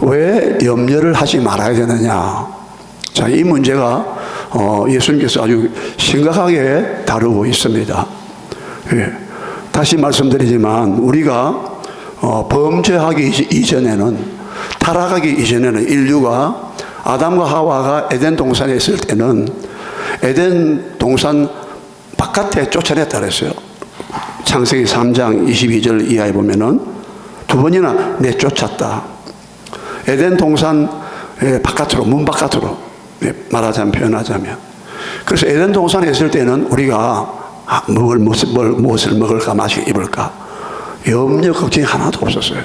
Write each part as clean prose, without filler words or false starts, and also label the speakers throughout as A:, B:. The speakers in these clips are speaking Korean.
A: 왜 염려를 하지 말아야 되느냐? 자, 이 문제가 예수님께서 아주 심각하게 다루고 있습니다. 예. 다시 말씀드리지만 우리가 범죄하기 이전에는, 타락하기 이전에는, 인류가 아담과 하와가 에덴 동산에 있을 때는 에덴 동산 바깥에 쫓아냈다 그랬어요. 창세기 3장 22절 이하에 보면은 두 번이나 내쫓았다. 에덴 동산 바깥으로, 문 바깥으로, 말하자면, 표현하자면. 그래서 에덴 동산에 있을 때는 우리가 무엇을 먹을까, 마시고 입을까 염려 걱정이 하나도 없었어요.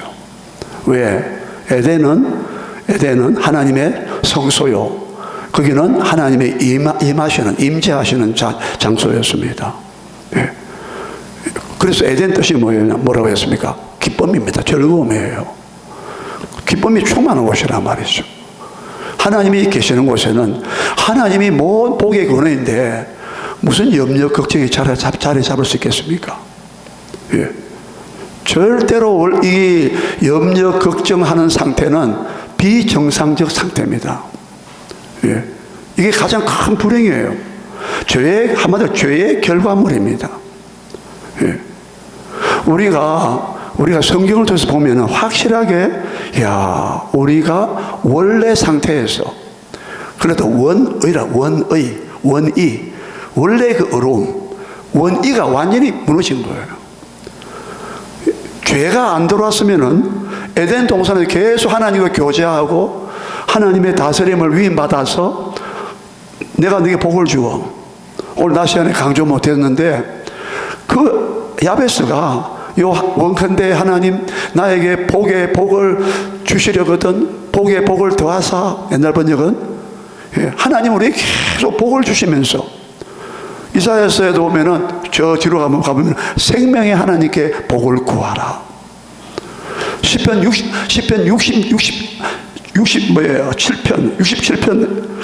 A: 왜? 에덴은 하나님의 성소요, 거기는 하나님의 임재하시는 장소였습니다. 예. 그래서 에덴 뜻이 뭐라고 했습니까? 기쁨입니다. 즐거움이에요. 기쁨이 충만한 곳이란 말이죠. 하나님이 계시는 곳에는 하나님이 모든 복의 근원인데 무슨 염려 걱정이 자리 잡을 수 있겠습니까? 예. 절대로 이 염려 걱정하는 상태는 비정상적 상태입니다. 예. 이게 가장 큰 불행이에요. 한마디로 죄의 결과물입니다. 예. 우리가 성경을 통해서 보면 확실하게, 우리가 원래 상태에서, 그래도 원의, 원래 그 어려움, 원의가 완전히 무너진 거예요. 죄가 안 들어왔으면은 에덴 동산에서 계속 하나님과 교제하고 하나님의 다스림을 위임받아서 내가 네게 복을 주어. 오늘 낮 시간에 강조 못했는데 그 야베스가 원컨대 하나님 나에게 복의 복을 주시려거든 복의 복을 더하사, 옛날 번역은 하나님 우리에게 계속 복을 주시면서, 이사야서에도 보면은 저 뒤로 가보면 생명의 하나님께 복을 구하라. 시편 67편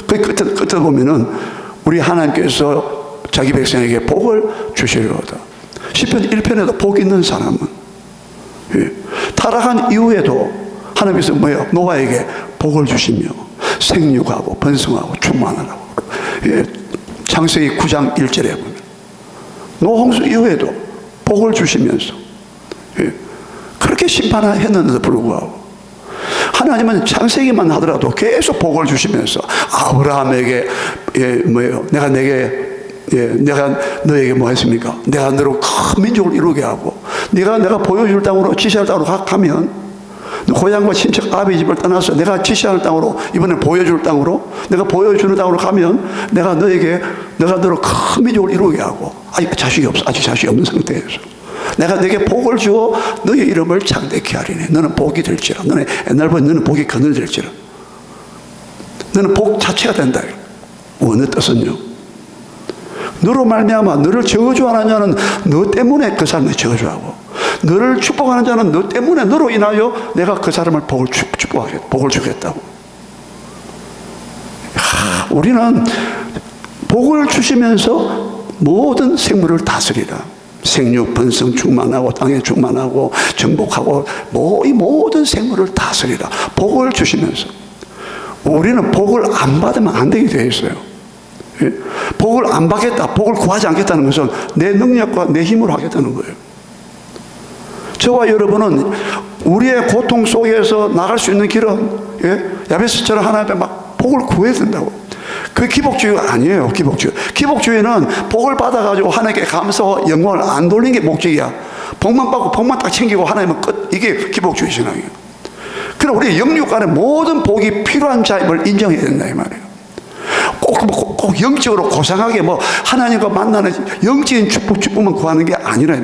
A: 그 끝에 보면은 우리 하나님께서 자기 백성에게 복을 주시려거든. 시편 1편에도 복 있는 사람은, 타락한 이후에도 하나님께서 노아에게 복을 주시며 생육하고 번성하고 충만하라고. 창세기 9장 1절에 보면 노홍수 이후에도 복을 주시면서 그렇게 심판했는데도 불구하고 하나님은 창세기만 하더라도 계속 복을 주시면서 아브라함에게 내가 너에게 뭐 했습니까? 내가 너로 큰 민족을 이루게 하고 내가 보여줄 땅으로 지시할 땅으로 가면 고향과 친척 아비 집을 떠나서 내가 지시할 땅으로, 이번에 보여줄 땅으로, 내가 보여주는 땅으로 가면 내가 너로 큰 민족을 이루게 하고, 아직 자식이 없는 상태에서 내가 너에게 복을 주어 너의 이름을 창대케 하리니 너는 복이 될지라. 너는 복이 거느될지라. 너는 복 자체가 된다. 어느 뜻은요? 너로 말미암아 너를 저주하는 자는 너 때문에 그 사람을 저주하고, 너를 축복하는 자는 너 때문에, 너로 인하여 내가 그 사람을 복을 주겠다고. 우리는 복을 주시면서 모든 생물을 다스리라. 생육, 번성, 충만하고 땅에 충만하고 정복하고 이 모든 생물을 다스리라. 복을 주시면서 우리는 복을 안 받으면 안 되게 되어 있어요. 복을 안 받겠다, 복을 구하지 않겠다는 것은 내 능력과 내 힘으로 하겠다는 거예요. 저와 여러분은 우리의 고통 속에서 나갈 수 있는 길은 야베스처럼 하나님께 막 복을 구해야 된다고. 그 기복주의가 아니에요. 기복주의는 복을 받아가지고 하나님께 감사와 영광을 안 돌리는 게 목적이야. 복만 받고 복만 딱 챙기고 하나님은 끝. 이게 기복주의 신앙이에요. 그럼 우리 영육 안에 모든 복이 필요한 자임을 인정해야 된다 이 말이에요. 꼭 영적으로 고상하게 하나님과 만나는 영적인 축복만 구하는 게 아니라,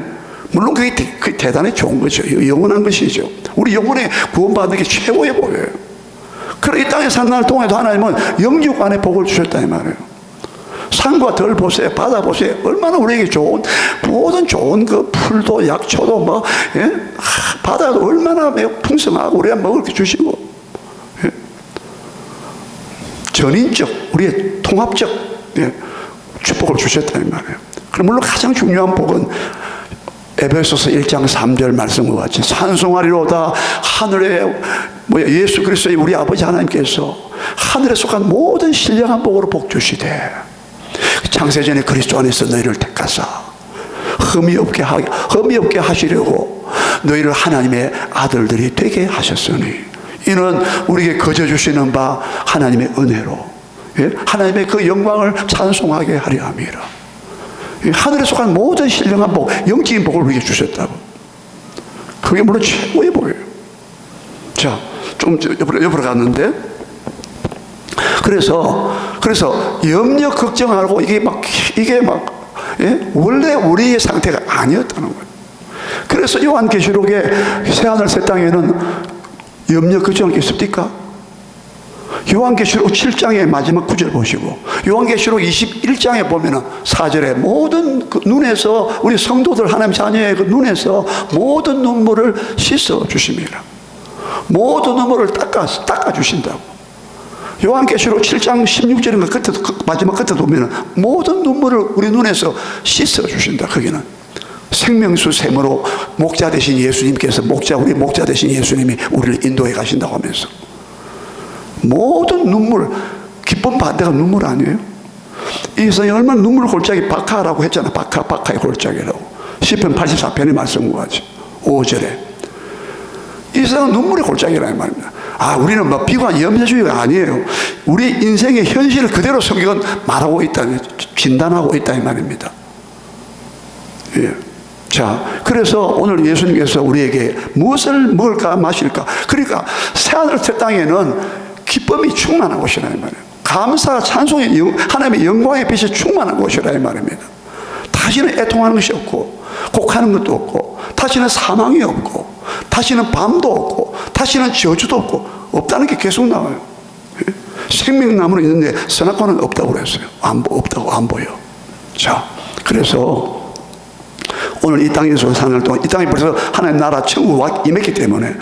A: 물론 그게 대단히 좋은 거죠. 영원한 것이죠. 우리 영혼에 구원받는 게 최고의 복이에요. 그래 이 땅에 산 날 동안에도 하나님은 영육 안에 복을 주셨다 이 말이에요. 산과 들 보세요, 바다 보세요. 얼마나 우리에게 모든 좋은 그 풀도 약초도 바다도 얼마나 풍성하고 우리가 먹을 게 주시고, 전인적, 우리의 통합적 축복을 주셨다 이 말이에요. 그럼 물론 가장 중요한 복은 에베소서 1장 3절 말씀과 같이 찬송하리로다. 하늘에 예수 그리스도의 우리 아버지 하나님께서 하늘에 속한 모든 신령한 복으로 복 주시되 창세전에 그리스도 안에서 너희를 택하사 흠이 없게 하시려고 너희를 하나님의 아들들이 되게 하셨으니 이는 우리에게 거저 주시는 바 하나님의 은혜로 하나님의 그 영광을 찬송하게 하려 함이라. 하늘에 속한 모든 신령한 복, 영적인 복을 우리에게 주셨다고. 그게 물론 최고의 복이에요. 자, 좀 옆으로 갔는데, 그래서 염려 걱정하고 이게 원래 우리의 상태가 아니었다는 거예요. 그래서 요한계시록의 새하늘 새 땅에는 염려 걱정할 게 있습니까? 요한계시록 7장의 마지막 9절 보시고 요한계시록 21장에 보면은 4절에 모든 그 눈에서 우리 성도들 하나님 자녀의 그 눈에서 모든 눈물을 씻어 주십니다. 모든 눈물을 닦아 주신다고. 요한계시록 7장 16절인가 끝에 마지막 끝에 보면은 모든 눈물을 우리 눈에서 씻어 주신다. 거기는 생명수 샘으로 목자 되신 예수님께서 우리 목자 되신 예수님이 우리를 인도해 가신다고 하면서 모든 눈물, 기쁨 반대가 눈물 아니에요? 이 세상에 얼마나 눈물 골짜기 박하라고 했잖아. 박하의 골짜기라고. 시편 84편의 말씀과 같이 5절에 이 세상은 눈물의 골짜기라는 말입니다. 우리는 비관 염려주의가 아니에요. 우리 인생의 현실을 그대로 성경은 말하고 있다, 진단하고 있다 이 말입니다. 예. 자, 그래서 오늘 예수님께서 우리에게 무엇을 먹을까 마실까. 그러니까 새하늘 새 땅에는 기쁨이 충만한 곳이라 이 말이에요. 감사, 찬송의 하나님의 영광의 빛이 충만한 곳이라 이 말입니다. 다시는 애통하는 것이 없고 곡하는 것도 없고 다시는 사망이 없고 다시는 밤도 없고 다시는 저주도 없다는 게 계속 나와요. 생명나무는 있는데 선악과는 없다고 그랬어요. 없다고 안 보여. 자, 그래서 오늘 이 땅에서 사는 동안 이 땅에 벌써 하나님의 나라 천국에 임했기 때문에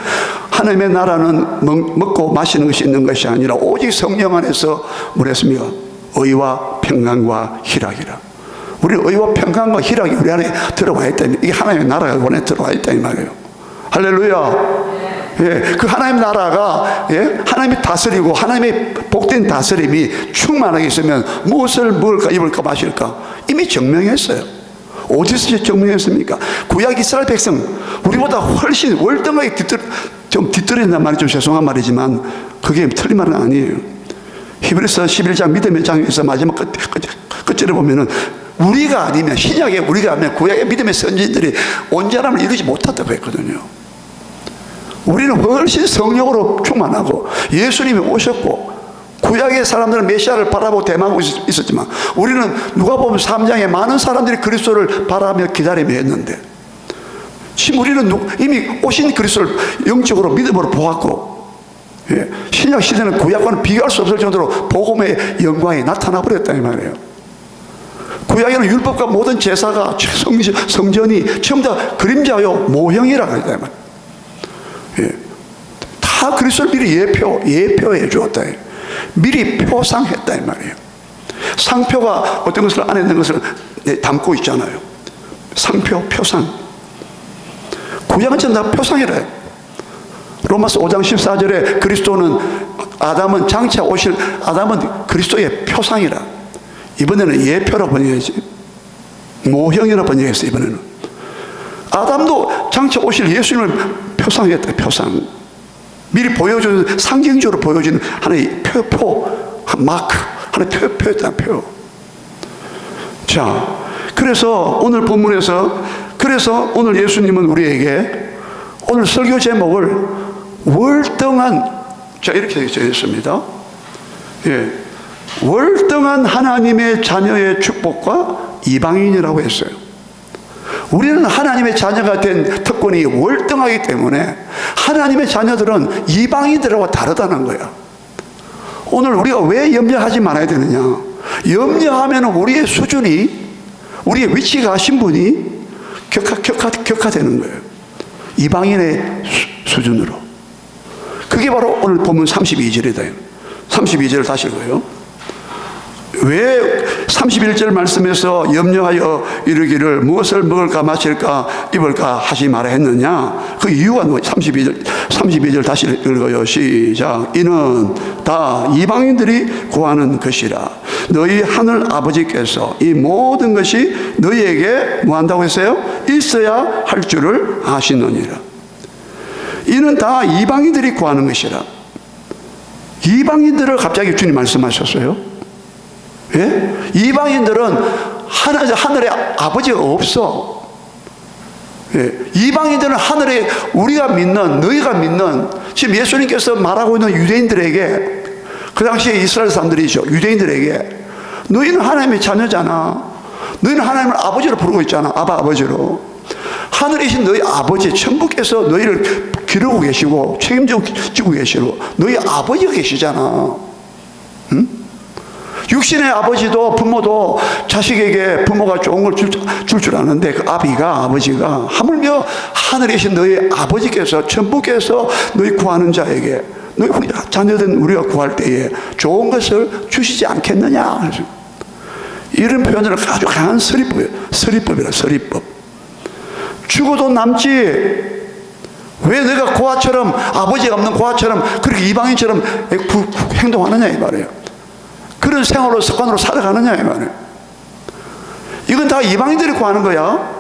A: 하나님의 나라는 먹고 마시는 것이 있는 것이 아니라 오직 성령 안에서 뭐랬습니까? 의와 평강과 희락이라. 우리 의와 평강과 희락이 우리 안에 들어와 있다. 이게 하나님의 나라가 원에 들어와 있다 이 말이에요. 할렐루야. 예, 그 하나님 나라가 하나님이 다스리고 하나님의 복된 다스림이 충만하게 있으면 무엇을 먹을까 입을까 마실까 이미 증명했어요. 어디서 증명했습니까? 구약 이스라엘 백성 우리보다 훨씬 월등하게 뒤떨어진단 말이 좀 죄송한 말이지만 그게 틀린 말은 아니에요. 히브리서 11장 믿음의 장에서 마지막 끝절에 보면은 우리가 아니면 신약에 우리가 아니면 구약의 믿음의 선진들이 온전함을 이루지 못했다고 했거든요. 우리는 훨씬 성령으로 충만하고 예수님이 오셨고 구약의 사람들은 메시아를 바라보고 대망하고 있었지만 우리는 누가복음 3장에 많은 사람들이 그리스도를 바라며 기다리며 했는데 지금 우리는 이미 오신 그리스도를 영적으로 믿음으로 보았고 신약 시대는 구약과는 비교할 수 없을 정도로 복음의 영광이 나타나 버렸다 이 말이에요. 구약에는 율법과 모든 제사가 성전이 전부 다 그림자요 모형이라고 하다 이 말이에요. 다 그리스도를 미리 예표해 주었다. 미리 표상했다 이 말이에요. 상표가 어떤 것을 안에 있는 것을 담고 있잖아요. 상표, 표상. 구약은 전부 다 표상이래요. 로마서 5장 14절에 그리스도는 아담은 장차 오실 아담은 그리스도의 표상이라. 이번에는 예표라 번역했지. 모형이라 번역했어요. 이번에는 아담도 장차 오실 예수님을 표상했다. 표상. 미리 보여주는 상징적으로 보여주는 하나의 마크, 하나의 표였다. 표. 자, 그래서 오늘 본문에서 그래서 오늘 예수님은 우리에게 오늘 설교 제목을 월등한 자 이렇게 되어 있습니다. 예, 월등한 하나님의 자녀의 축복과 이방인이라고 했어요. 우리는 하나님의 자녀가 된 특권이 월등하기 때문에 하나님의 자녀들은 이방인들하고 다르다는 거야. 오늘 우리가 왜 염려하지 말아야 되느냐? 염려하면 우리의 수준이 우리의 위치가 신분이 격화되는 거예요. 이방인의 수준으로. 그게 바로 오늘 본문 32절이다. 32절을 다시 읽어요. 왜 31절 말씀에서 염려하여 이르기를 무엇을 먹을까 마실까 입을까 하지 마라 했느냐? 그 이유가 32절 다시 읽어요. 시작. 이는 다 이방인들이 구하는 것이라. 너희 하늘 아버지께서 이 모든 것이 너희에게 뭐 한다고 했어요? 있어야 할 줄을 아시느니라. 이는 다 이방인들이 구하는 것이라. 이방인들을 갑자기 주님 말씀하셨어요. 예? 이방인들은 하늘에 아버지가 없어. 예. 이방인들은 하늘에 우리가 믿는, 너희가 믿는, 지금 예수님께서 말하고 있는 유대인들에게, 그 당시에 이스라엘 사람들이죠. 유대인들에게 너희는 하나님의 자녀잖아. 너희는 하나님을 아버지로 부르고 있잖아. 아버지로. 하늘에 계신 너희 아버지, 천부께서 너희를 기르고 계시고 책임지고 계시고 너희 아버지가 계시잖아. 응? 육신의 아버지도 부모도 자식에게 부모가 좋은 걸 줄 줄 아는데 그 아버지가 하물며 하늘에 계신 너희 아버지께서 천부께서 너희 구하는 자에게 너희 자녀된 우리가 구할 때에 좋은 것을 주시지 않겠느냐. 이런 표현을 아주 강한 서리법이라. 서리법. 죽어도 남지. 왜 내가 고아처럼, 아버지가 없는 고아처럼 그렇게 이방인처럼 행동하느냐 이 말이에요. 그런 생활로 습관으로 살아가느냐 이 말이에요. 이건 다 이방인들이 구하는 거야.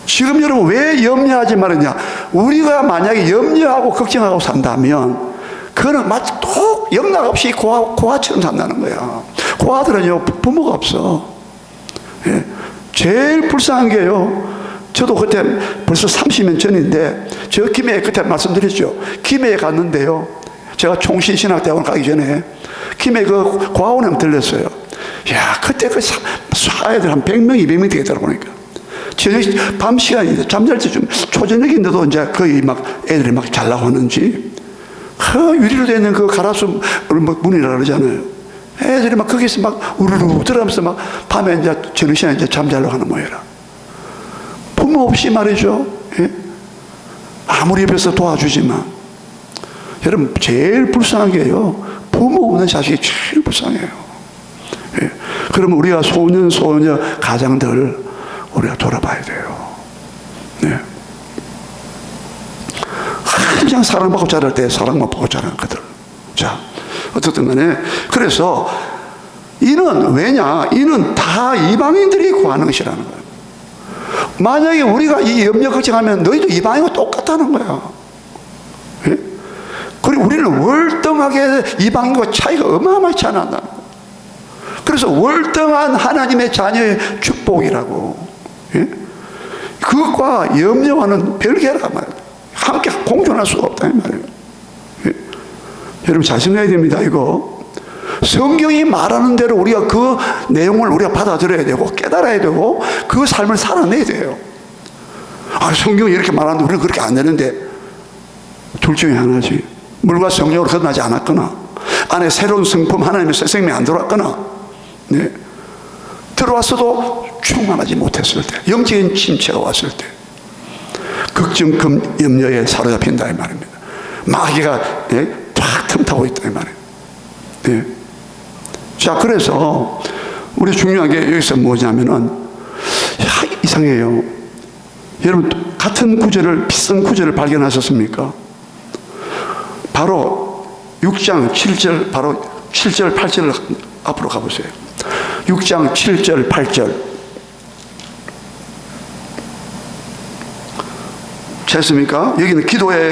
A: 지금 여러분 왜 염려하지 말았냐? 우리가 만약에 염려하고 걱정하고 산다면 그거는 마치 또 영락 없이 고아처럼 산다는 거야. 고아들은요 부모가 없어. 예. 제일 불쌍한 게요, 저도 그때 벌써 30년 전인데 저 김해에 그때 말씀드렸죠. 김해에 갔는데요, 제가 총신신학대학원 가기 전에 김해 그 고아원에 들렸어요. 야, 그때 그 아이들 한 100명, 200명 되겠더라고. 보니까 저녁 밤 시간인데 잠잘 때좀 초저녁인데도 이제 거의 막 애들이 막 잘라고 하는지 그 유리로 되어 있는 그 가라수 문이라 그러잖아요. 애들이 막 거기서 막 우르르 들어가면서 막 밤에 이제 저녁 시간에 이제 잠자려고 하는 모양이라. 부모 없이 말이죠. 예? 아무리 옆에서 도와주지만 여러분 제일 불쌍한 게요, 부모 없는 자식이 제일 불쌍해요. 예. 그러면 우리가 소녀 가장들 우리가 돌아봐야 돼요. 네. 그냥 사랑받고 자랄 때 사랑만 받고 자라는 것들. 자, 어쨌든 간에 그래서 이는 왜냐? 이는 다 이방인들이 구하는 것이라는 거예요. 만약에 우리가 이 염려 걱정하면 너희도 이방인과 똑같다는 거야. 예? 그리고 우리는 월등하게 이방인과 차이가 어마어마하지 않았나. 그래서 월등한 하나님의 자녀의 축복이라고. 예? 그것과 염려와는 별개라 말이에요. 함께 공존할 수가 없다 이 말이에요. 예? 여러분 잘 생각해야 됩니다. 이거 성경이 말하는 대로 우리가 그 내용을 우리가 받아들여야 되고 깨달아야 되고 그 삶을 살아내야 돼요. 아, 성경이 이렇게 말하는데 우리는 그렇게 안 되는데, 둘 중에 하나지. 물과 성령으로 거듭나지 않았거나 안에 새로운 성품 하나님의 새 생명이 안 들어왔거나, 네, 들어왔어도 충만하지 못했을 때, 영적인 침체가 왔을 때 걱정, 염려에 사로잡힌다 이 말입니다. 마귀가 쫙 틈타고 있다 이 말이에요. 네. 자, 그래서 우리 중요한 게 여기서 뭐냐면은, 이상해요. 여러분 같은 구절을, 비슷한 구절을 발견하셨습니까? 바로 6장 7절, 바로 7절 8절 앞으로 가보세요. 6장 7절 8절 됐습니까? 여기는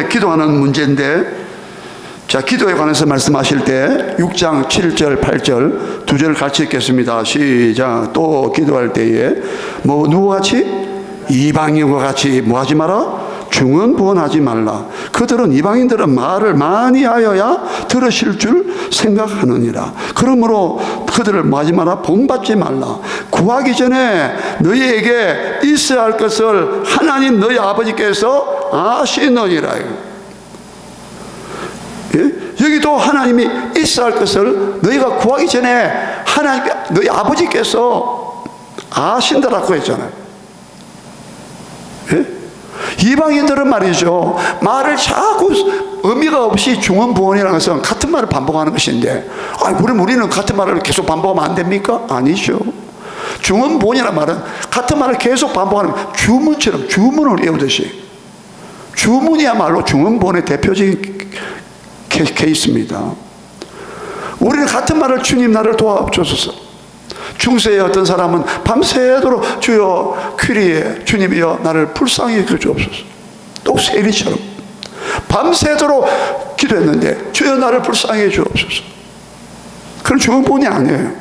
A: 기도하는 문제인데, 자, 기도에 관해서 말씀하실 때 6장 7절 8절 두 절 같이 읽겠습니다. 시작. 또 기도할 때에 누구같이? 이방인과 같이 뭐하지 마라? 중언부언하지 말라. 그들은, 이방인들은 말을 많이 하여야 들으실 줄 생각하느니라. 그러므로 그들을 뭐하지 마라? 본받지 말라. 구하기 전에 너희에게 있어야 할 것을 하나님 너희 아버지께서 아시느니라. 예? 여기도 하나님이 있어야 할 것을 너희가 구하기 전에 하나님, 너희 아버지께서 아신다라고 했잖아요. 예? 이방인들은 말이죠, 말을 자꾸 의미가 없이 중언부언이라는 것은 같은 말을 반복하는 것인데, 그럼 우리는 같은 말을 계속 반복하면 안 됩니까? 아니죠. 중언부언이라는 말은 같은 말을 계속 반복하는 주문처럼, 주문을 외우듯이. 주문이야말로 중언부언의 대표적인 케이스입니다. 우리는 같은 말을, 주님 나를 도와주소서. 중세의 어떤 사람은 밤새도록 주여 퀴리에 주님이여 나를 불쌍히 여겨주옵소서. 또 세리처럼 밤새도록 기도했는데 주여 나를 불쌍히 해주옵소서. 그건 중언부언이 아니에요.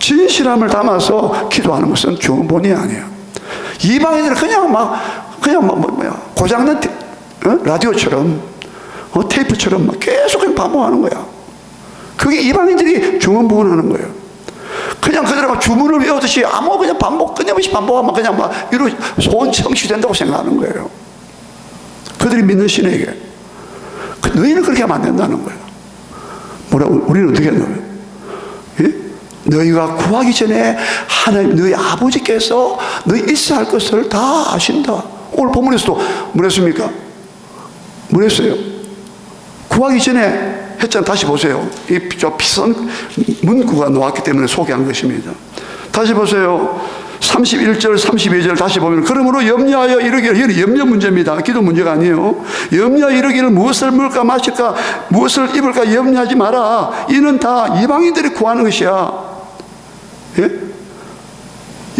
A: 진실함을 담아서 기도하는 것은 중언부언이 아니에요. 이방인들은 그냥 고장난 라디오처럼 테이프처럼 계속 그냥 반복하는 거야. 그게 이방인들이 중언부언하는 거예요. 그냥 그대로 주문을 외우듯이 그냥 끊임없이 반복하면 그냥 이런 소원 성취된다고 생각하는 거예요. 그들이 믿는 신에게. 너희는 그렇게 하면 안 된다는 거예요. 우리는 어떻게 했나요? 예? 너희가 구하기 전에 하나님 너희 아버지께서 너희 있어야 할 것을 다 아신다. 오늘 본문에서도 뭐랬습니까? 뭐랬어요? 구하기 전에 했잖아요. 다시 보세요. 이 비싼 문구가 나왔기 때문에 소개한 것입니다. 다시 보세요. 31절, 32절 다시 보면, 그러므로 염려하여 이르기를, 이건 염려 문제입니다. 기도 문제가 아니에요. 염려하여 이르기를 무엇을 먹을까 마실까 무엇을 입을까 염려하지 마라. 이는 다 이방인들이 구하는 것이야. 예?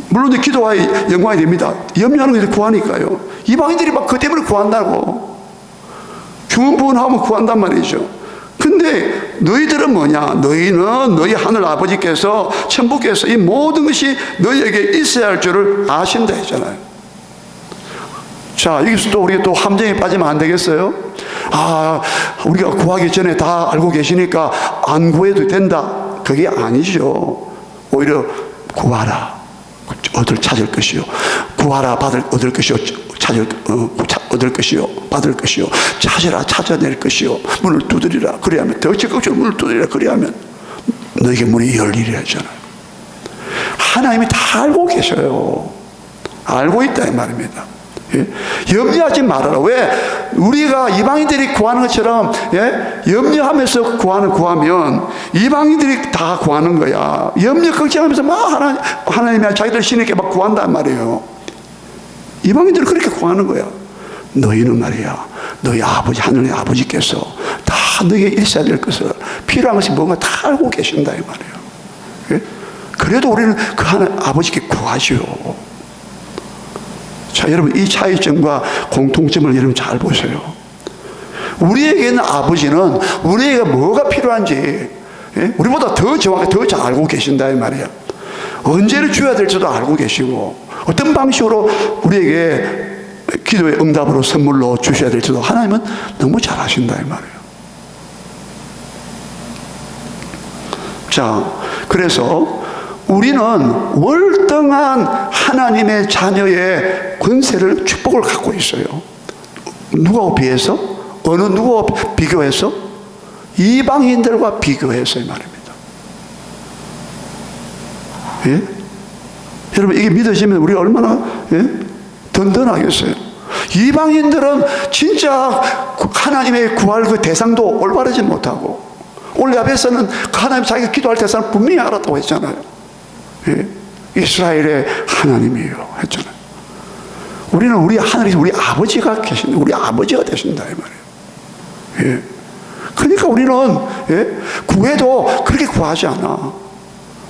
A: 물론 기도와의 연관이 됩니다. 염려하는 것을 구하니까요. 이방인들이 막 그 때문에 구한다고. 중언부언하면 구한단 말이죠. 근데 너희들은 뭐냐? 너희는 너희 하늘 아버지께서, 천부께서 이 모든 것이 너희에게 있어야 할 줄을 아신다 했잖아요. 자, 여기서 또 우리가 또 함정에 빠지면 안 되겠어요? 우리가 구하기 전에 다 알고 계시니까 안 구해도 된다. 그게 아니죠. 오히려 구하라, 찾을 것이요. 구하라, 얻을 것이요. 얻을 것이요. 받을 것이요. 찾으라, 찾아낼 것이요. 문을 두드리라. 그래야면, 더 적극적으로 문을 두드리라. 그래야면 너에게 문이 열리리라 하잖아요. 하나님이 다 알고 계셔요. 알고 있다 이 말입니다. 예? 염려하지 말아라. 왜? 우리가 이방인들이 구하는 것처럼 염려하면서 구하면 이방인들이 다 구하는 거야. 염려 걱정하면서 하나님이 자기들 신에게 막 구한단 말이에요. 이방인들은 그렇게 구하는 거야. 너희는 말이야, 너희 아버지, 하늘의 아버지께서 다 너희에게 있어야 될 것을, 필요한 것이 뭔가 다 알고 계신다 이 말이에요. 예? 그래도 우리는 그 하나님 아버지께 구하죠. 자, 여러분, 이 차이점과 공통점을 여러분 잘 보세요. 우리에게는 아버지는 우리에게 뭐가 필요한지 우리보다 더 정확하게 더 잘 알고 계신다 이 말이에요. 언제를 줘야 될지도 알고 계시고, 어떤 방식으로 우리에게 기도의 응답으로 선물로 주셔야 될지도 하나님은 너무 잘 아신다 이 말이에요. 자, 그래서 우리는 월등한 하나님의 자녀의 권세를, 축복을 갖고 있어요. 누구와 비해서? 어느 누구와 비교해서? 이방인들과 비교해서 이 말입니다. 예? 여러분, 이게 믿어지면 우리가 얼마나 든든하겠어요. 이방인들은 진짜 하나님의 구할 그 대상도 올바르지 못하고, 원래 앞에서는 하나님 자기가 기도할 대상을 분명히 알았다고 했잖아요. 예? 이스라엘의 하나님이에요 했잖아요. 우리는 우리 하늘에서 우리 아버지가 계신다, 우리 아버지가 되신다 이 말이에요. 예? 그러니까 우리는 구해도 그렇게 구하지 않아.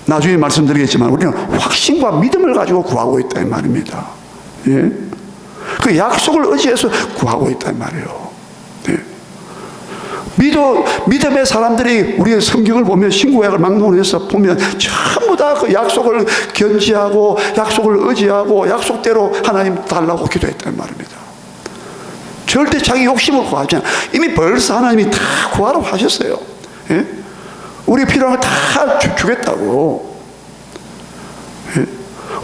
A: 나중에 말씀드리겠지만 우리는 확신과 믿음을 가지고 구하고 있다 이 말입니다. 예? 그 약속을 의지해서 구하고 있다 이 말이에요. 예? 믿음의 사람들이 우리의 성경을 보면, 신구약을 막론해서 보면 전부 다 그 약속을 견지하고 약속을 의지하고 약속대로 하나님 달라고 기도했다는 말입니다. 절대 자기 욕심을 구하지 않아. 이미 벌써 하나님이 다 구하라고 하셨어요. 예? 우리 필요한 거 다 주겠다고. 예?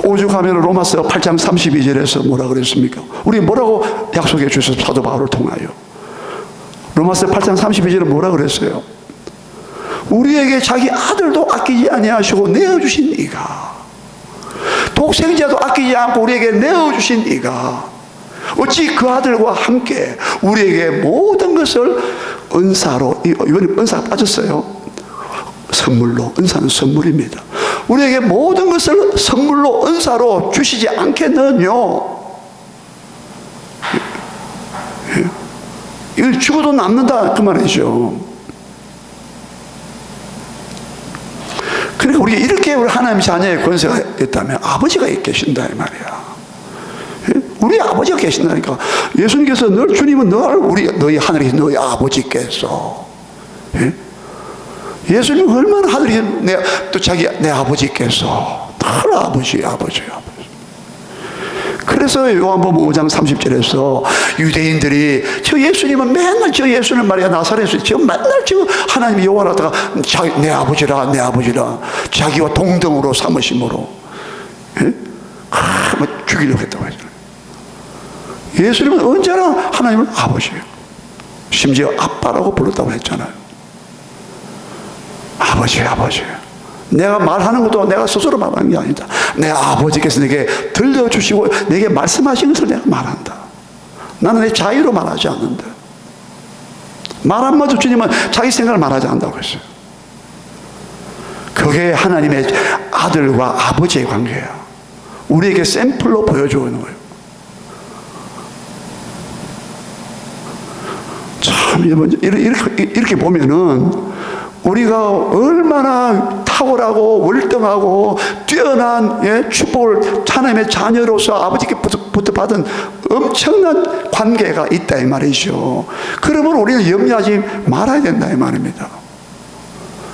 A: 오죽하면 로마서 8장 32절에서 뭐라 그랬습니까? 우리 뭐라고 약속해 주셔서 사도 바울을 통하여. 로마서 8장 32절에 뭐라 그랬어요? 우리에게 자기 아들도 아끼지 아니하시고 내어주신 이가, 독생자도 아끼지 않고 우리에게 내어주신 이가, 어찌 그 아들과 함께 우리에게 모든 것을 은사로, 이번에 은사가 빠졌어요. 선물로, 은사는 선물입니다. 우리에게 모든 것을 선물로, 은사로 주시지 않겠느뇨. 이걸 죽어도 남는다 그 말이죠. 그러니까 우리가 이렇게 우리 하나님 자녀의 권세가 있다면 아버지가 계신다 이 말이야. 우리 아버지가 계신다니까. 예수님께서 늘, 주님은 늘 너희 하늘에 너희 아버지께서, 예수님은 얼마나 하늘에 또 내 아버지께서 늘 아버지. 그래서 요한복음 5장 30절에서 유대인들이 저 예수님은 맨날 저 예수는 말이야 나사렛에서 저 맨날 저 하나님 여호와라다가 내 아버지라 자기와 동등으로 삼으심으로 죽이려고 했다고 하잖아요. 예수님은 언제나 하나님을 아버지예요. 심지어 아빠라고 불렀다고 했잖아요. 아버지. 내가 말하는 것도 내가 스스로 말하는 게 아니다. 내 아버지께서 내게 들려주시고 내게 말씀하신 것을 내가 말한다. 나는 내 자유로 말하지 않는다. 말 한마디 주님은 자기 생각을 말하지 않는다고 했어요. 그게 하나님의 아들과 아버지의 관계야. 우리에게 샘플로 보여주는 거예요. 참 이렇게 보면은 우리가 얼마나 탁월하고 월등하고 뛰어난 축복을 하나님의 자녀로서 아버지께부터 받은 엄청난 관계가 있다 이 말이죠. 그러면 우리는 염려하지 말아야 된다 이 말입니다.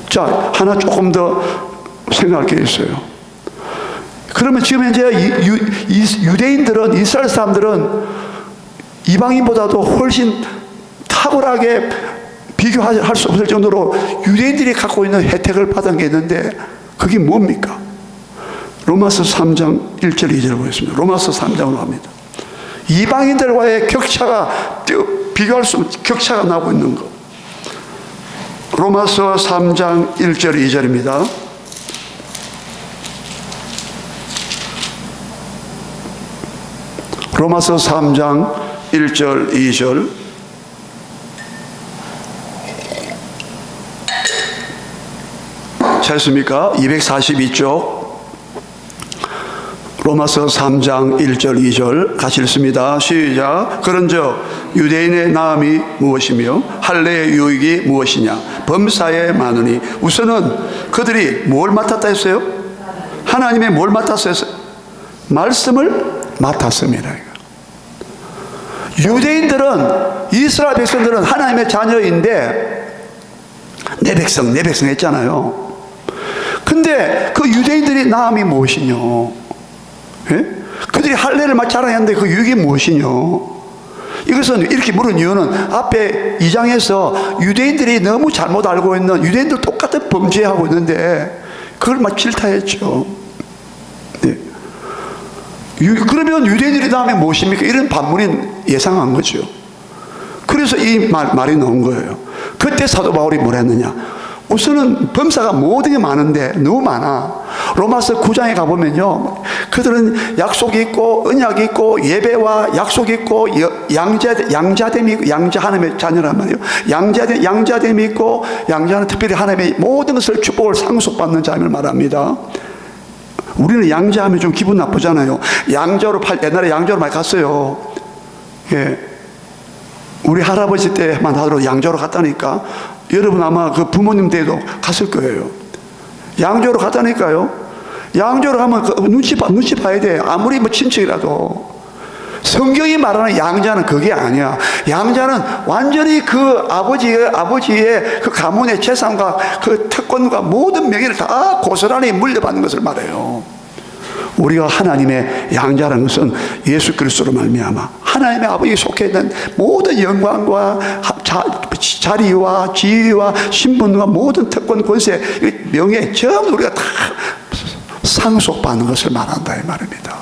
A: 자, 하나 조금 더 생각할 게 있어요. 그러면 지금 현재 유대인들은, 이스라엘 사람들은 이방인보다도 훨씬 탁월하게 비교할 수 없을 정도로 유대인들이 갖고 있는 혜택을 받은 게 있는데 그게 뭡니까? 로마서 3장 1절 2절을 보겠습니다. 로마서 3장으로 합니다. 이방인들과의 격차가 비교할 수 없는 격차가 나고 있는 것. 로마서 3장 1절 2절입니다. 로마서 3장 1절 2절. 찾습니까? 242쪽 로마서 3장 1절 2절 같이 읽습니다. 시작. 그런즉 유대인의 나음이 무엇이며 할례의 유익이 무엇이냐? 범사에 많으니. 우선은 그들이 뭘 맡았다 했어요? 하나님의 뭘 맡았어요? 말씀을 맡았습니다. 유대인들은, 이스라엘 백성들은 하나님의 자녀인데 내 백성 했잖아요. 근데 그 유대인들이 나음이 무엇이뇨? 그들이 할례를 막 자랑했는데 그 유익이 무엇이뇨? 이것은 이렇게 물은 이유는 앞에 2장에서 유대인들이 너무 잘못 알고 있는, 유대인들 똑같은 범죄하고 있는데 그걸 막 질타했죠. 네. 그러면 유대인들이 다음에 무엇입니까? 이런 반문이 예상한 거죠. 그래서 이 말이 나온 거예요. 그때 사도 바울이 뭐라 했느냐? 우선은 범사가 모든 게 많은데 너무 많아. 로마서 9장에 가보면요, 그들은 약속이 있고 언약이 있고 예배와 약속이 있고 양자됨이 있고, 양자 하나님의 자녀란 말이에요. 양자됨이 있고, 양자는 특별히 하나님의 모든 것을 축복을 상속받는 자임을 말합니다. 우리는 양자하면 좀 기분 나쁘잖아요. 옛날에 양자로 많이 갔어요. 예. 우리 할아버지 때만 하더라도 양자로 갔다니까. 여러분 아마 그 부모님 때도 갔을 거예요. 양조로 갔다니까요. 양조로 가면 눈치 봐야 돼. 아무리 뭐 친척이라도. 성경이 말하는 양자는 그게 아니야. 양자는 완전히 그 아버지의 그 가문의 재산과 그 특권과 모든 명예를 다 고스란히 물려받는 것을 말해요. 우리가 하나님의 양자라는 것은 예수 그리스도로 말미암아 하나님의 아버지에 속해 있는 모든 영광과 자리와 지위와 신분과 모든 특권, 권세, 명예 전부 우리가 다 상속받는 것을 말한다 이 말입니다.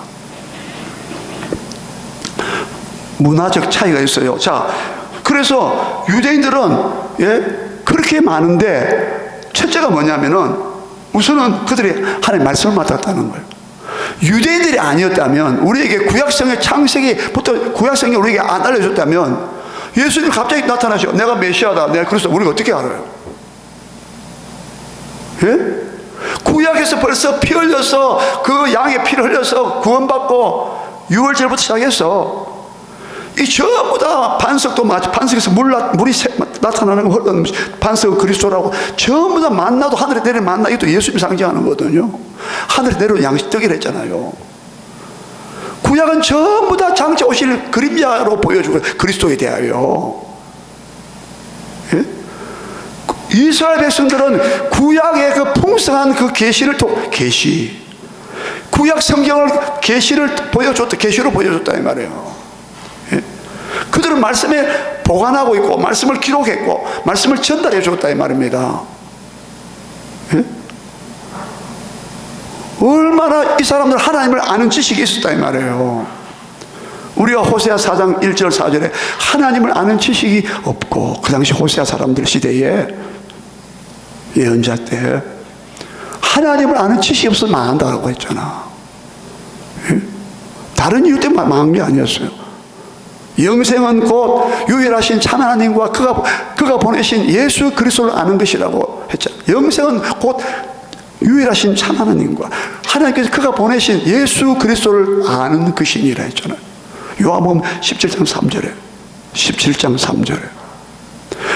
A: 문화적 차이가 있어요. 자, 그래서 유대인들은 그렇게 많은데 첫째가 뭐냐면은 우선은 그들이 하나님의 말씀을 맡았다는 거예요. 유대인들이 아니었다면, 우리에게 구약성의 창세기부터 구약성이 우리에게 안 알려줬다면, 예수님이 갑자기 나타나셔. 내가 메시아다, 내가 그리스도. 우리가 어떻게 알아요? 예? 구약에서 벌써 피 흘려서, 그 양의 피를 흘려서 구원받고 유월절부터 시작해서 이 전부 다 반석도 마치 반석에서 물이 나타나는 거 반석 그리스도라고 전부 다 만나도 하늘에 내리는 만나, 이것도 예수님 상징하는 거거든요. 하늘에 내려온 양식떡이라 했잖아요. 구약은 전부 다 장차 오실 그림자로 보여주고 그리스도에 대하여. 예? 이스라엘 백성들은 구약의 그 풍성한 그 계시를 구약 성경을 계시로 보여줬다 이 말이에요. 예? 그들은 말씀에 보관하고 있고 말씀을 기록했고 말씀을 전달해 줬다 이 말입니다. 예? 얼마나 이 사람들 하나님을 아는 지식이 있었다 이 말이에요. 우리가 호세아 4장 1절 4절에 하나님을 아는 지식이 없고, 그 당시 호세아 사람들 시대에 예언자 때 하나님을 아는 지식이 없어서 망한다고 했잖아. 예? 다른 이유 때문에 망한 게 아니었어요. 영생은 곧 유일하신 참 하나님과 그가 보내신 예수 그리스도를 아는 것이라고 했잖아. 영생은 곧 유일하신 참 하나님과 하나님께서 그가 보내신 예수 그리스도를 아는 것이니라 했잖아요. 요한복음 17장 3절에 17장 3절에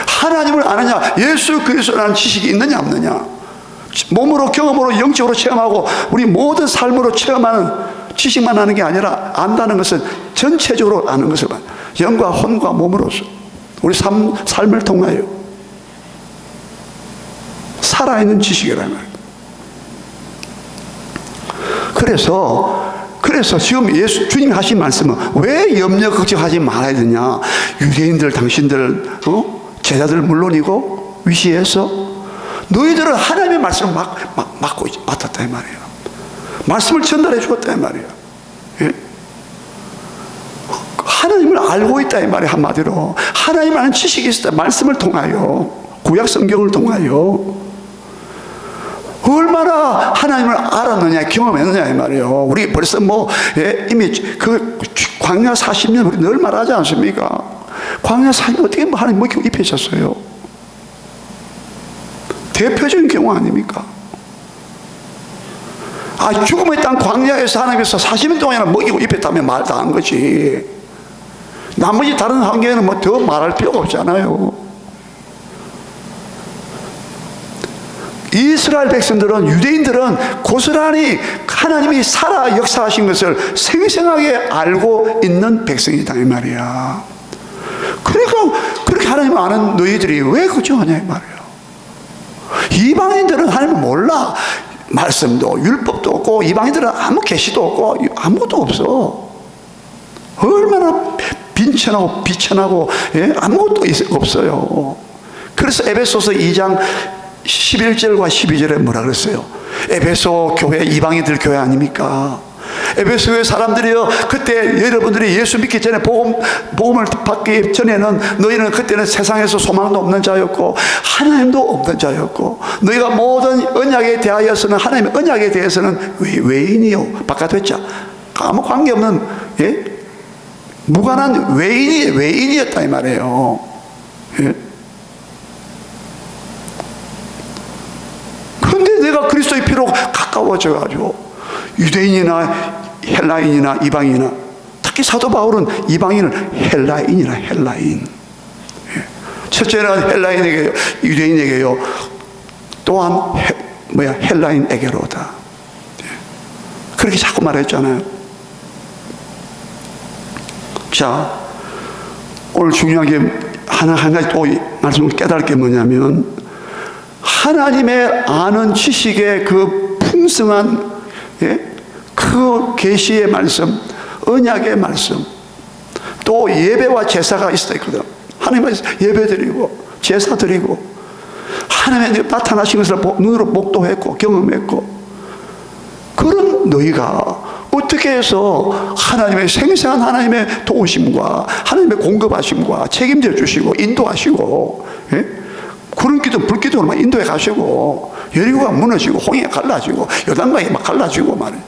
A: 하나님을 아느냐, 예수 그리스도라는 지식이 있느냐 없느냐, 몸으로 경험으로 영적으로 체험하고 우리 모든 삶으로 체험하는 지식만 하는 게 아니라 안다는 것은 전체적으로 아는 것을 영과 혼과 몸으로서 우리 삶을 통하여 살아있는 지식이라는 거예요. 그래서 지금 주님이 하신 말씀은 왜 염려 걱정하지 말아야 되냐. 유대인들 당신들 제자들 물론이고 위시해서 너희들은 하나님의 말씀을 맡았다 이 말이에요. 말씀을 전달해 주었다 이 말이에요. 예? 하나님을 알고 있다 이 말이에요. 한마디로 하나님을 아는 지식이 있었다. 말씀을 통하여, 구약 성경을 통하여 얼마나 하나님을 알았느냐, 경험했느냐 이 말이에요. 우리 벌써 이미 그 광야 40년 우리 늘 말하지 않습니까? 광야 40년 어떻게 하나님 먹이고 입히셨어요? 대표적인 경우 아닙니까? 죽음의 땅 광야에서 하나님께서 40년 동안이나 먹이고 입혔다면 말 다 한 거지. 나머지 다른 환경에는 더 말할 필요가 없잖아요. 이스라엘 백성들은, 유대인들은 고스란히 하나님이 살아 역사하신 것을 생생하게 알고 있는 백성이다 이 말이야. 그러니까 그렇게 하나님을 아는 너희들이 왜 걱정하냐 이 말이에요. 이방인들은 하나님을 몰라. 말씀도 율법도 없고 이방인들은 아무 계시도 없고 아무것도 없어. 얼마나 빈천하고 비천하고, 예? 아무것도 없어요. 그래서 에베소서 2장 11절과 12절에 뭐라 그랬어요? 에베소 교회 이방인들 교회 아닙니까? 에베소 교회 사람들이요, 그때 여러분들이 예수 믿기 전에 복음을 받기 전에는 너희는 그때는 세상에서 소망도 없는 자였고 하나님도 없는 자였고 너희가 모든 언약에 대하여서는, 하나님의 언약에 대해서는 외인이요, 바깥했자 아무 관계없는, 예? 무관한 외인이었다 이 말이에요. 예? 내가 그리스도의 피로 가까워져 가지고 유대인이나 헬라인이나 이방인이나, 특히 사도 바울은 이방인을 헬라인이라 헬라인. 첫째는 헬라인에게요, 유대인에게요, 또한 헬라인에게로다. 그렇게 자꾸 말했잖아요. 자, 오늘 중요한 게 한 가지 또 말씀을 깨달을 게 뭐냐면, 하나님의 아는 지식의 그 풍성한, 예? 그 계시의 말씀, 언약의 말씀, 또 예배와 제사가 있거든. 하나님의 예배드리고 제사 드리고 하나님의 나타나신 것을 눈으로 목도했고 경험했고, 그런 너희가 어떻게 해서 하나님의 생생한 하나님의 도우심과 하나님의 공급하심과 책임져 주시고 인도하시고, 예? 구름기둥 불기둥으로만 인도해 가시고 여리고가 무너지고 홍해가 갈라지고 요단강이 막 갈라지고 말이에요.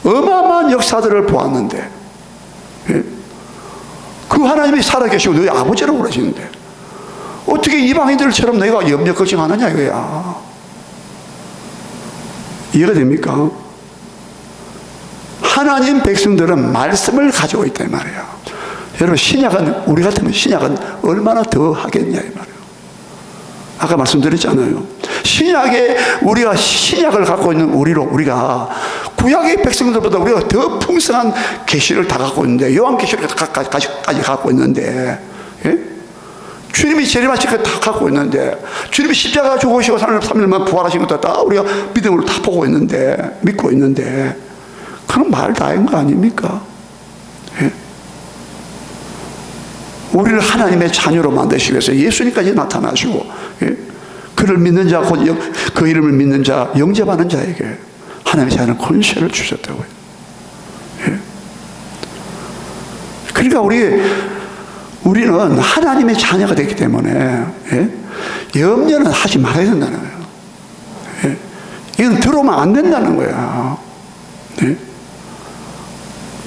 A: 어마어마한 역사들을 보았는데, 예? 그 하나님이 살아계시고 너희 아버지라고 그러시는데 어떻게 이방인들처럼 너희가 염려 걱정하느냐 이거야. 이해가 됩니까? 하나님 백성들은 말씀을 가지고 있다 이 말이야. 여러분, 신약은, 우리 같으면 신약은 얼마나 더 하겠냐 이 말이에요. 아까 말씀드렸잖아요. 신약에 우리가 신약을 갖고 있는 우리가 구약의 백성들보다 우리가 더 풍성한 계시를 다 갖고 있는데, 요한계시록까지 갖고 있는데, 예? 주님이 재림하신 것 다 갖고 있는데, 주님이 십자가 죽으시고 3일만 부활하신 것도 다 우리가 믿음으로 다 보고 있는데, 믿고 있는데, 그건 말 다인 거 아닙니까? 예? 우리를 하나님의 자녀로 만드시기 위해서 예수님까지 나타나시고, 예? 그를 믿는 자, 곧 그 이름을 믿는 자, 영접하는 자에게 하나님의 자녀는 권세를 주셨다고요. 예? 그러니까 우리는 하나님의 자녀가 됐기 때문에, 예? 염려는 하지 말아야 된다는 거예요. 예? 이건 들어오면 안 된다는 거야. 예?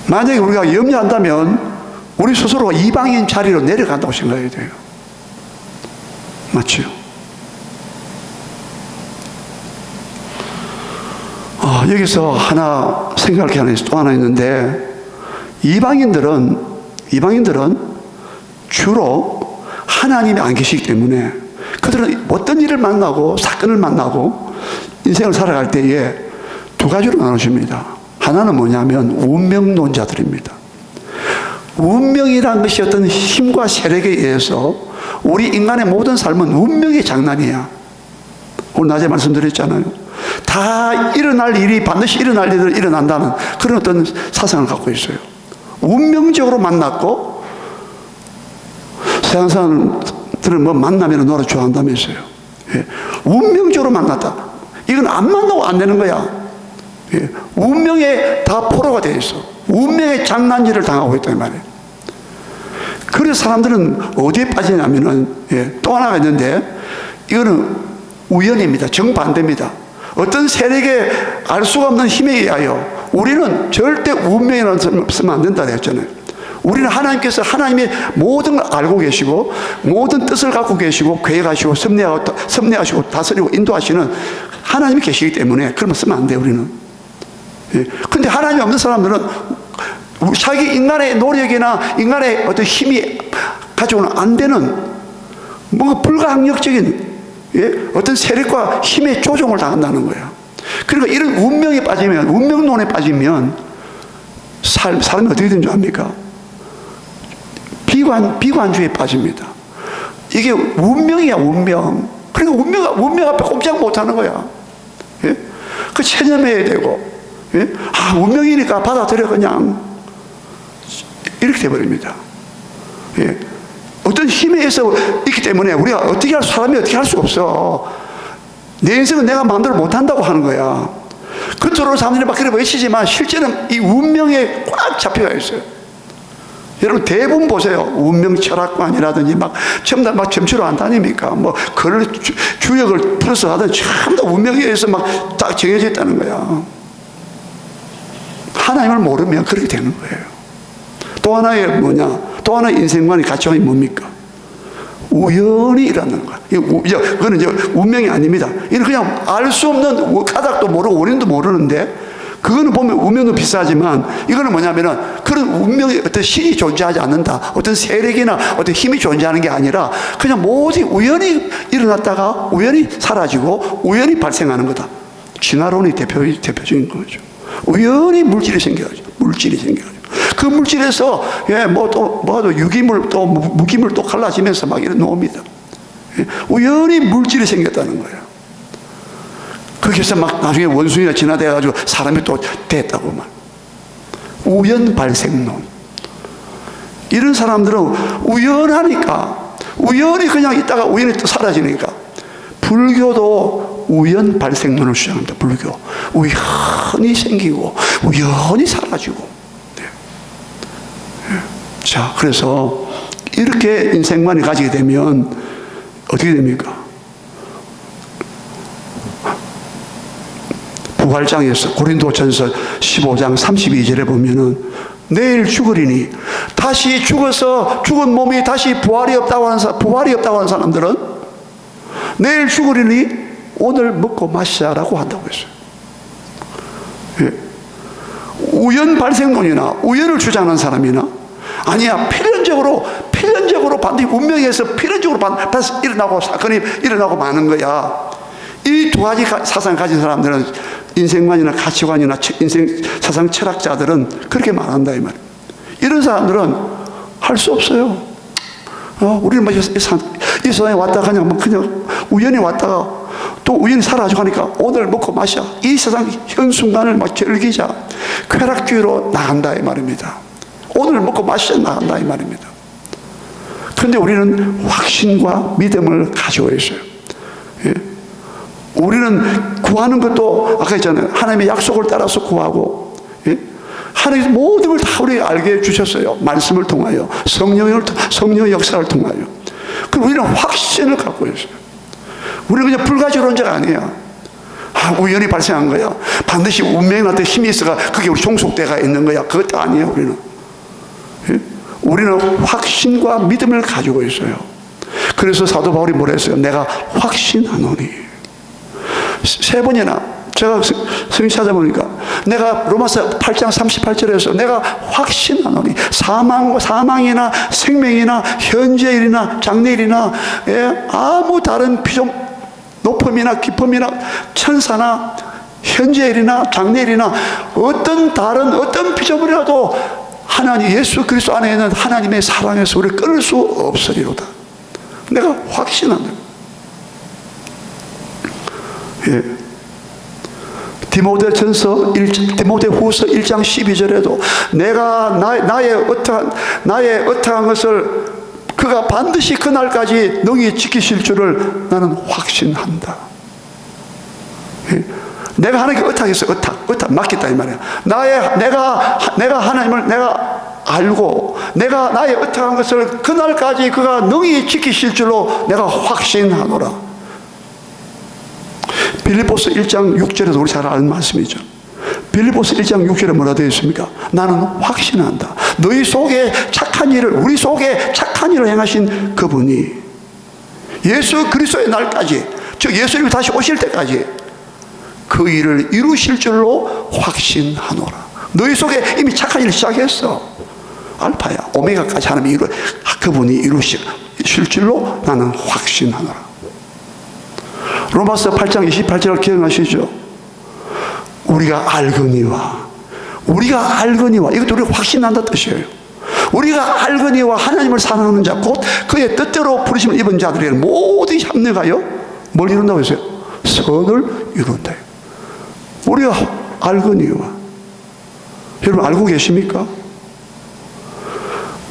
A: 만약에 우리가 염려한다면 우리 스스로가 이방인 자리로 내려간다고 생각해야 돼요. 맞죠? 여기서 하나 생각할 게 또 하나 있는데, 이방인들은 주로 하나님이 안 계시기 때문에 그들은 어떤 일을 만나고 사건을 만나고 인생을 살아갈 때에 두 가지로 나누십니다. 하나는 뭐냐면 운명론자들입니다. 운명이라는 것이 어떤 힘과 세력에 의해서 우리 인간의 모든 삶은 운명의 장난이야. 오늘 낮에 말씀드렸잖아요. 다 일어날 일이 반드시 일어날 일을 일어난다는 그런 어떤 사상을 갖고 있어요. 운명적으로 만났고, 세상 사람들은 뭐 만나면 노래 좋아한다면서요. 예. 운명적으로 만났다. 이건 안 만나고 안 되는 거야. 예. 운명에 다 포로가 되어 있어. 운명의 장난질을 당하고 있단 말이에요. 그래서 사람들은 어디에 빠지냐면은, 예, 또 하나가 있는데, 이거는 우연입니다. 정반대입니다. 어떤 세력에 알 수가 없는 힘에 의하여 우리는 절대 운명이라는 쓰면 안 된다 했잖아요. 우리는 하나님께서 하나님의 모든 걸 알고 계시고 모든 뜻을 갖고 계시고 계획하시고 섭리하시고 다스리고 인도하시는 하나님이 계시기 때문에 그러면 쓰면 안 돼요, 우리는. 예. 근데 하나님이 없는 사람들은 자기 인간의 노력이나 인간의 어떤 힘이 가지고는 안 되는 뭔가 불가항력적인, 예? 어떤 세력과 힘의 조종을 당한다는 거야. 그러니까 이런 운명에 빠지면, 운명론에 빠지면 사람이 어떻게 되는 줄 압니까? 비관주의에 빠집니다. 이게 운명이야, 운명. 그러니까 운명 앞에 꼼짝 못 하는 거야. 예? 그 체념해야 되고, 예? 운명이니까 받아들여 그냥. 이렇게 돼버립니다. 예. 어떤 힘에 의해서 있기 때문에 우리가 사람이 어떻게 할 수가 없어. 내 인생은 내가 마음대로 못한다고 하는 거야. 겉으로 사람들이 막 그래 외치지만 실제는 이 운명에 꽉 잡혀가 있어요. 여러분 대부분 보세요. 운명 철학관이라든지 전부 다 점치러 안 다닙니까? 그걸 주역을 풀어서 하든 전부 다 운명에 의해서 딱 정해져 있다는 거야. 하나님을 모르면 그렇게 되는 거예요. 또 하나의 또 하나의 인생관이 가치관이 뭡니까? 우연히 일어나는 거야. 그거는 이제 운명이 아닙니다. 이건 그냥 알 수 없는, 까닭도 모르고 원인도 모르는데, 그거는 보면 운명도 비싸지만, 이거는 뭐냐면은 그런 운명의 어떤 신이 존재하지 않는다. 어떤 세력이나 어떤 힘이 존재하는 게 아니라 그냥 모두 우연히 일어났다가 우연히 사라지고 우연히 발생하는 거다. 진화론이 대표적인 거죠. 우연히 물질이 생겨가지고. 그 물질에서, 예, 유기물, 또 무기물 또 갈라지면서 이런 놈이다. 예, 우연히 물질이 생겼다는 거예요. 거기서 나중에 원숭이가 진화돼가지고 사람이 또 됐다고 우연 발생론. 이런 사람들은 우연하니까, 우연히 그냥 있다가 우연히 또 사라지니까. 불교도 우연 발생론을 주장합니다. 불교. 우연히 생기고, 우연히 사라지고. 자, 그래서 이렇게 인생관을 가지게 되면 어떻게 됩니까? 부활장에서 고린도전서 15장 32절에 보면은 내일 죽으리니, 다시 죽어서 죽은 몸이 다시 부활이 없다고 하는 사람들은 내일 죽으리니 오늘 먹고 마시자라고 한다고 했어요. 예. 우연 발생론이나 우연을 주장하는 사람이나, 아니야, 필연적으로 반드시 운명에서 필연적으로 반드시 일어나고 사건이 일어나고 마는 거야. 이 두 가지 사상을 가진 사람들은, 인생관이나 가치관이나 인생 사상 철학자들은 그렇게 말한다 이 말이에요. 이런 사람들은 할 수 없어요. 우리는 뭐 이 세상에 왔다가 그냥 우연히 왔다가 또 우연히 사라지고 하니까 오늘 먹고 마셔, 이 세상 현 순간을 막 즐기자, 쾌락주의로 나간다 이 말입니다. 오늘 먹고 마시자 나간다 이 말입니다. 그런데 우리는 확신과 믿음을 가지고 있어요. 예. 우리는 구하는 것도 아까 했잖아요. 하나님의 약속을 따라서 구하고, 예? 하나님의 모든 걸 다 우리에게 알게 해주셨어요. 말씀을 통하여, 성령의 역사를 통하여. 그럼 우리는 확신을 갖고 있어요. 우리는 그냥 불가지론자가 아니야. 우연히 발생한 거야. 반드시 운명이 나한테 힘이 있어가 그게 우리 종속대가 있는 거야. 그것도 아니에요. 우리는. 예? 우리는 확신과 믿음을 가지고 있어요. 그래서 사도 바울이 뭐라 했어요? 내가 확신하노니. 세 번이나 제가 성경 찾아보니까 내가 로마서 8장 38절에서 내가 확신하노니, 사망이나 생명이나 현재일이나 장래일이나, 예, 아무 다른 피조 높음이나 깊음이나 천사나 현재일이나 장래일이나 어떤 피조물이라도 하나님 예수 그리스도 안에 있는 하나님의 사랑에서 우리를 끊을 수 없으리로다. 내가 확신한다. 예. 디모데후서 1장 12절에도 내가 나의 어떠한 것을 그가 반드시 그날까지 능히 지키실 줄을 나는 확신한다. 예. 내가 하나님께 의탁했어요. 의탁 맡겼다 이 말이야. 내가 하나님을 내가 알고 내가 나의 의탁한 것을 그날까지 그가 능히 지키실 줄로 내가 확신하노라. 빌립보서 1장 6절에도 우리 잘 아는 말씀이죠. 빌립보서 1장 6절에 뭐라 되어 있습니까? 나는 확신한다. 너희 속에 착한 일을, 우리 속에 착한 일을 행하신 그분이 예수 그리스도의 날까지, 즉 예수님이 다시 오실 때까지 그 일을 이루실 줄로 확신하노라. 너희 속에 이미 착한 일을 시작했어. 알파야 오메가까지 하나님이 그분이 이루실 줄로 나는 확신하노라. 로마서 8장 28절을 기억하시죠? 우리가 알거니와 이것도 우리가 확신한다 뜻이에요. 우리가 알거니와 하나님을 사랑하는 자 곧 그의 뜻대로 부르심을 입은 자들이 모두 협력하여 뭘 이룬다고 했어요? 선을 이룬다. 우리가 알거니와, 여러분 알고 계십니까?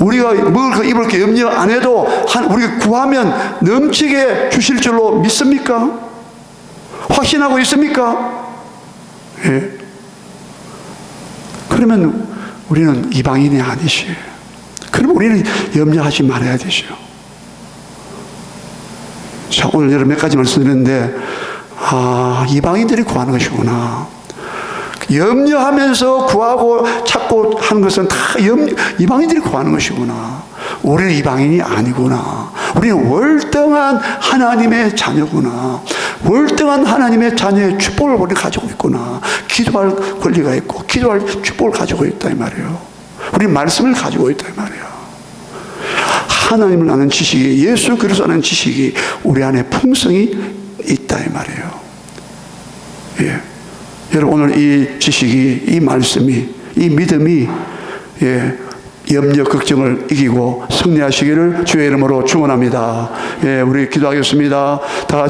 A: 우리가 먹을 거 입을 거 염려 안 해도 우리가 구하면 넘치게 주실 줄로 믿습니까? 확신하고 있습니까? 예. 그러면 우리는 이방인이 아니시에요. 그럼 우리는 염려하지 말아야 되죠. 자, 오늘 여러 몇 가지 말씀드렸는데, 이방인들이 구하는 것이구나. 염려하면서 구하고 찾고 하는 것은 다 이방인들이 구하는 것이구나. 우리는 이방인이 아니구나. 우리는 월등한 하나님의 자녀구나. 월등한 하나님의 자녀의 축복을 우리 가지고 있구나. 기도할 권리가 있고 기도할 축복을 가지고 있다 이 말이에요. 우리 말씀을 가지고 있다 이 말이에요. 하나님을 아는 지식이, 예수 그리스도 아는 지식이 우리 안에 풍성이 있다 이 말이에요. 예. 여러분 오늘 이 지식이, 이 말씀이, 이 믿음이, 예, 염려 걱정을 이기고 승리하시기를 주의 이름으로 축원합니다. 예, 우리 기도하겠습니다. 다 같이